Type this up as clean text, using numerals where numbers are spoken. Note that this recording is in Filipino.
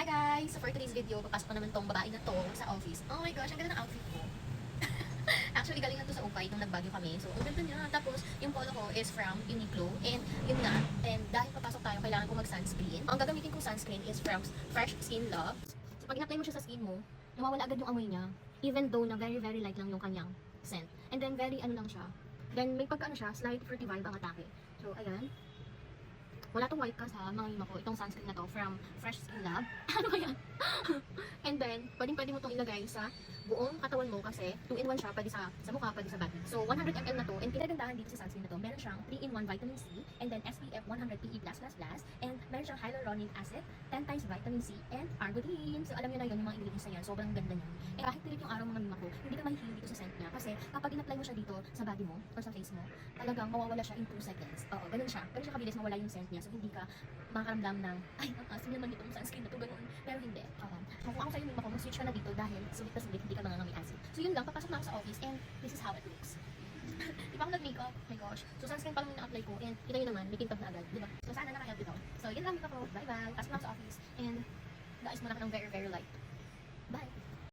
Hi guys! So for today's video, papasok ko naman tong babae na to sa office. Oh my gosh, ang ganda ng outfit ko. Actually, galing na to sa Ukay nung nagbagyo kami. So, ang ganda niya. Tapos, yung polo ko is from Uniqlo. And, yun nga. And dahil papasok tayo, kailangan ko mag-sunscreen. Ang gagamitin kong sunscreen is from Fresh Skin Love. So, pag in-apply mo siya sa skin mo, nawawala agad yung amoy niya. Even though na very light lang yung kanyang scent. And then, very ano lang siya. Then, may pagka ano siya, slight fruity vibe ang atake. So, ayan. Wala tong white cast ha, mga ko. Itong sunscreen na to from Fresh Skin Lab. Ano ba yan? And then, pwede mo itong ilagay sa buong katawan mo kasi 2-in-1 siya, pwede sa mukha, pwede sa body. So, 100 ml na to. And pinagandahan dito sa sunscreen na to, meron siyang 3-in-1 vitamin C, and then SPF 100 PE+++, and meron siyang hyaluronic acid, 10 times vitamin C, and arginine. So, alam niyo na yun, yung mga ingredients na yan. Sobrang ganda niya. Eh, kahit pilit yung araw mga mima ko, hindi ka mahihili dito sa scent niya. Kasi, kapag in-apply mo siya dito sa body mo, or sa face mo, talagang mawawala siya in 2 seconds. Oo, ganun siya. Ganun siya kabilis mawala yung scent niya. So, hindi ka makakaramdam ng, ay, ang asim naman itong sunscreen na to, ganun. Pero hindi. So, kung ako sa'yo mima ko, mag-switch ka na dito dahil sulit na sulit, hindi ka mangangamoy acid. So, yun lang, papasok na ako sa office, and this is how it looks. Di ba ako nag-makeup? Oh my gosh. So, sunscreen pa lang yung na-apply ko, and kita nyo naman, may kintab na agad, di ba? So, sana nakahelp ito. So, yun lang, mika ko. Bye-bye. Pasok na ako sa office, and guys, muna ka ng very light.